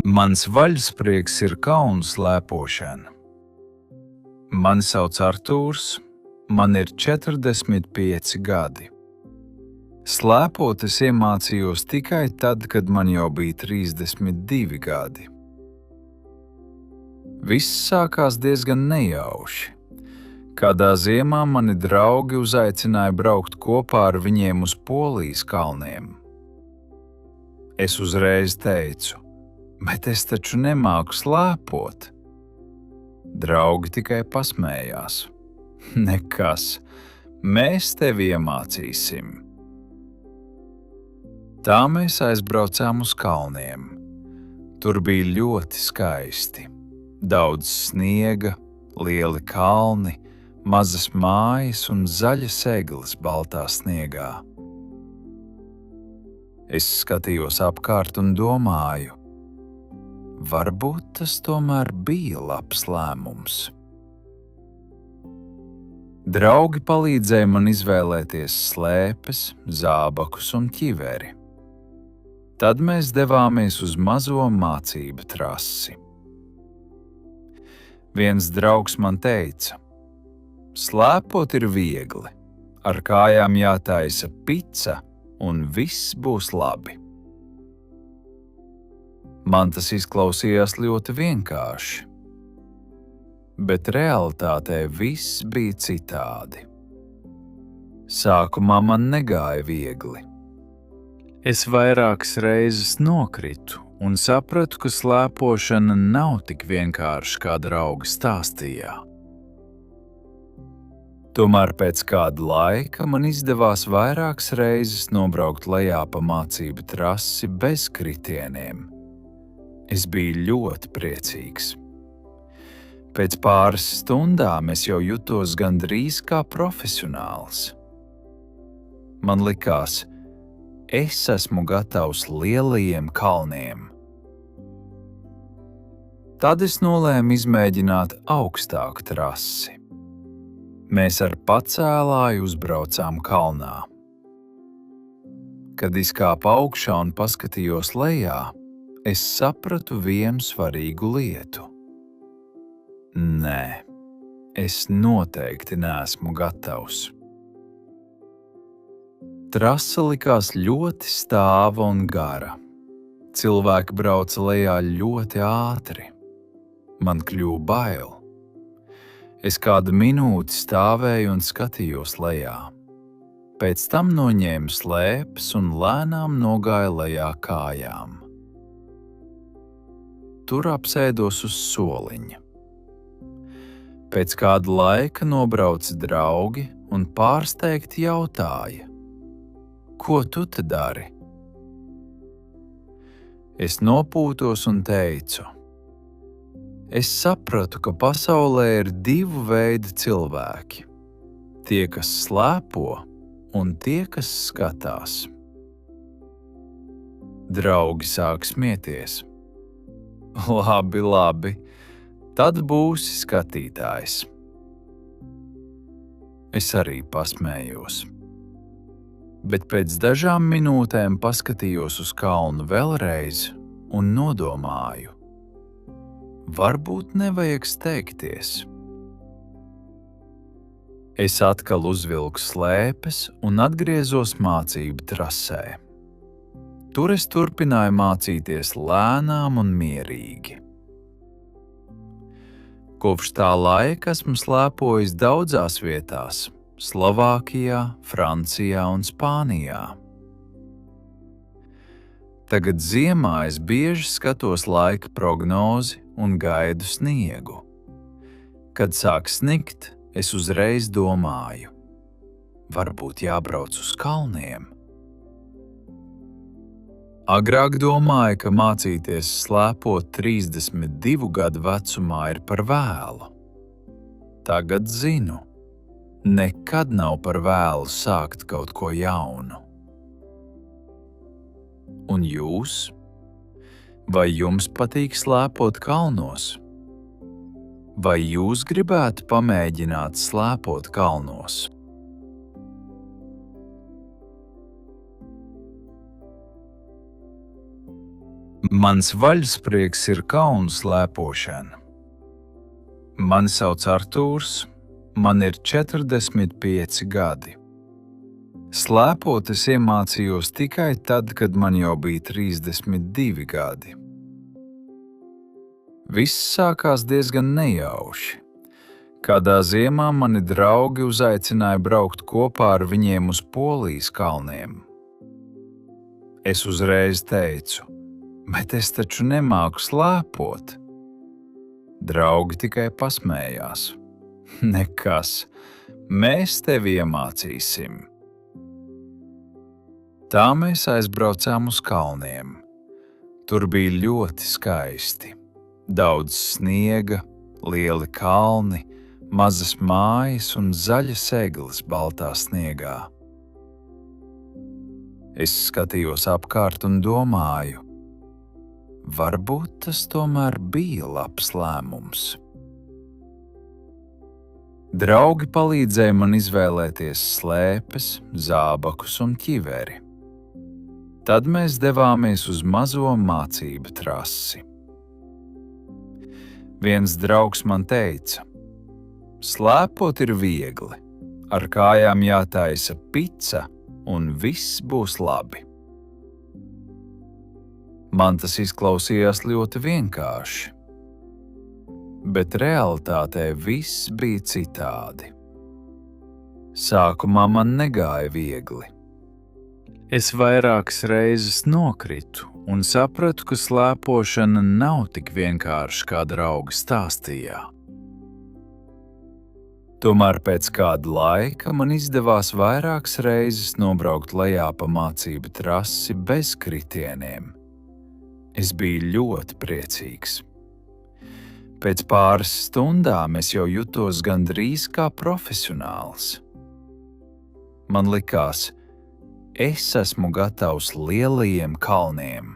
Mans vaļasprieks ir kauna slēpošana. Mani sauc Artūrs, man ir 45 gadi. Slēpot es iemācījos tikai tad, kad man jau bija 32 gadi. Viss sākās diezgan nejauši. Kādā ziemā mani draugi uzaicināja braukt kopā ar viņiem uz Polijas kalniem. Es uzreiz teicu, bet es taču nemāku slēpot. Draugi tikai pasmējās. Nekas, mēs tevi iemācīsim. Tā mēs aizbraucām uz kalniem. Tur bija ļoti skaisti. Daudz sniega, lieli kalni, mazas mājas un zaļas egles baltā sniegā. Es skatījos apkārt un domāju, varbūt tas tomēr bija labs lēmums. Draugi palīdzēja man izvēlēties slēpes, zābakus un ķiveri. Tad mēs devāmies uz mazo mācību trasi. Viens draugs man teica, slēpot ir viegli, ar kājām jātaisa pica un viss būs labi. Man tas izklausījās ļoti vienkārši, bet realitātē viss bija citādi. Sākumā man negāja viegli. Es vairākas reizes nokritu un sapratu, ka slēpošana nav tik vienkārši, kā draugi stāstīja. Tomēr pēc kāda laika man izdevās vairākas reizes nobraukt lejā pa mācību trasi bez kritieniem. Es biju ļoti priecīgs. Pēc pāris stundām es jau jutos gandrīz kā profesionāls. Man likās, es esmu gatavs lielajiem kalniem. Tad es nolēmu izmēģināt augstāku trasi. Mēs ar pacēlāju uzbraucām kalnā. Kad izkāpu augšā un paskatījos lejā, es sapratu vienu svarīgu lietu. Nē, es noteikti neesmu gatavs. Trasa likās ļoti stāva un gara. Cilvēki brauca lejā ļoti ātri. Man kļuva bail. Es kādu minūti stāvēju un skatījos lejā. Pēc tam noņēmu slēpes un lēnām nogāju lejā kājām. Tur apsēdos uz soliņa. Pēc kāda laika nobrauca draugi un pārsteigti jautāja, ko tu te dari? Es nopūtos un teicu, es sapratu, ka pasaulē ir divu veidu cilvēki. Tie, kas slēpo, un tie, kas skatās. Draugi sāk smieties. Labi, tad būsi skatītājs. Es arī pasmējos. Bet pēc dažām minūtēm paskatījos uz kalnu vēlreiz un nodomāju, varbūt nevajag steigties. Es atkal uzvilku slēpes un atgriezos mācību trasē. Tur es turpināju mācīties lēnām un mierīgi. Kopš tā laika esmu slēpojis daudzās vietās – Slovākijā, Francijā un Spānijā. Tagad ziemā es bieži skatos laika prognozi un gaidu sniegu. Kad sāk snikt, es uzreiz domāju, varbūt jābrauc uz kalniem. Agrāk domāju, ka mācīties slēpot 32 gadu vecumā ir par vēlu. Tagad zinu, nekad nav par vēlu sākt kaut ko jaunu. Un jūs? Vai jums patīk slēpot kalnos? Vai jūs gribētu pamēģināt slēpot kalnos? Mans vaļasprieks ir kaunu slēpošana. Mani sauc Artūrs, man ir 45 gadi. Slēpot es iemācījos tikai tad, kad man jau bija 32 gadi. Viss sākās diezgan nejauši. Kādā ziemā mani draugi uzaicināja braukt kopā ar viņiem uz Polijas kalniem. Es uzreiz teicu, bet es taču nemāku slēpot. Draugi tikai pasmējās. Nekas, mēs tevi iemācīsim. Tā mēs aizbraucām uz kalniem. Tur bija ļoti skaisti. Daudz sniega, lieli kalni, mazas mājas un zaļas egles baltā sniegā. Es skatījos apkārt un domāju, varbūt tas tomēr bija labs lēmums. Draugi palīdzēja man izvēlēties slēpes, zābakus un ķiveri. Tad mēs devāmies uz mazo mācību trasi. Viens draugs man teica, slēpot ir viegli, ar kājām jātaisa pica un viss būs labi. Man tas izklausījās ļoti vienkārši, bet realitātē viss bija citādi. Sākumā man negāja viegli. Es vairākas reizes nokritu un sapratu, ka slēpošana nav tik vienkārši, kā draugi stāstīja. Tomēr pēc kāda laika man izdevās vairākas reizes nobraukt lejā pa mācību trasi bez kritieniem. Es biju ļoti priecīgs. Pēc pāris stundām es jau jutos gandrīz kā profesionāls. Man likās, es esmu gatavs lielajiem kalniem.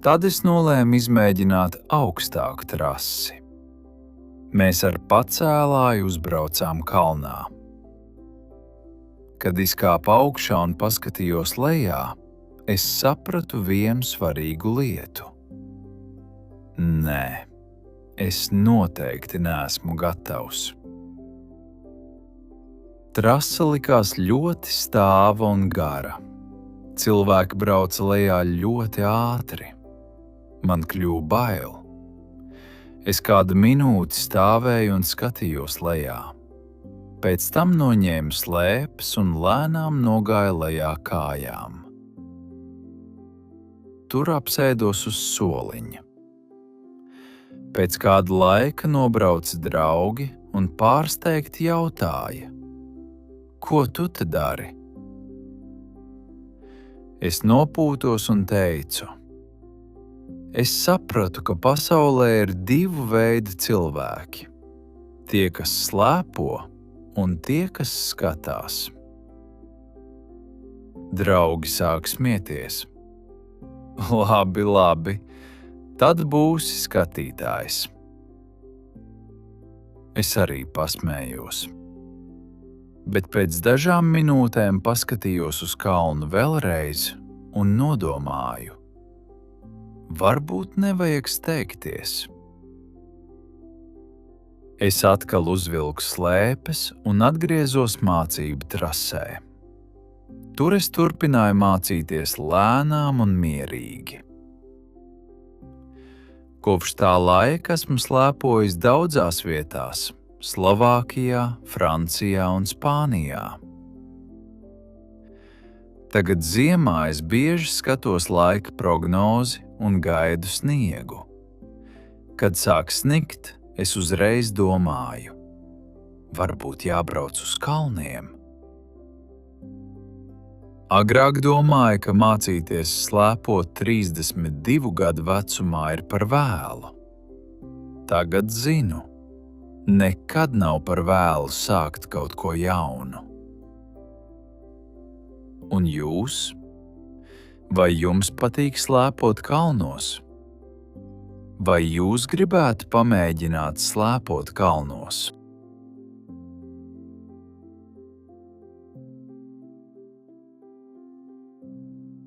Tad es nolēmu izmēģināt augstāku trasi. Mēs ar pacēlāju uzbraucām kalnā. Kad izkāpu augšā un paskatījos lejā, es sapratu vienu svarīgu lietu. Nē, es noteikti neesmu gatavs. Trasa likās ļoti stāva un gara. Cilvēki brauca lejā ļoti ātri. Man kļuva bail. Es kādu minūti stāvēju un skatījos lejā. Pēc tam noņēmu slēpes un lēnām nogāju lejā kājām. Tur apsēdos uz soliņa. Pēc kāda laika nobrauca draugi un pārsteigti jautāja, ko tu te dari? Es nopūtos un teicu, es sapratu, ka pasaulē ir divu veidu cilvēki. Tie, kas slēpo, un tie, kas skatās. Draugi sāk smieties. Labi, tad būsi skatītājs. Es arī pasmējos. Bet pēc dažām minūtēm paskatījos uz kalnu vēlreiz un nodomāju, varbūt nevajag steigties. Es atkal uzvilku slēpes un atgriezos mācību trasē. Tur es turpināju mācīties lēnām un mierīgi. Kopš tā laika esmu slēpojis daudzās vietās – Slovākijā, Francijā un Spānijā. Tagad ziemā es bieži skatos laika prognozi un gaidu sniegu. Kad sāk snikt, es uzreiz domāju, varbūt jābrauc uz kalniem. Agrāk domāju, ka mācīties slēpot 32 gadu vecumā ir par vēlu. Tagad zinu, nekad nav par vēlu sākt kaut ko jaunu. Un jūs? Vai jums patīk slēpot kalnos? Vai jūs gribētu pamēģināt slēpot kalnos?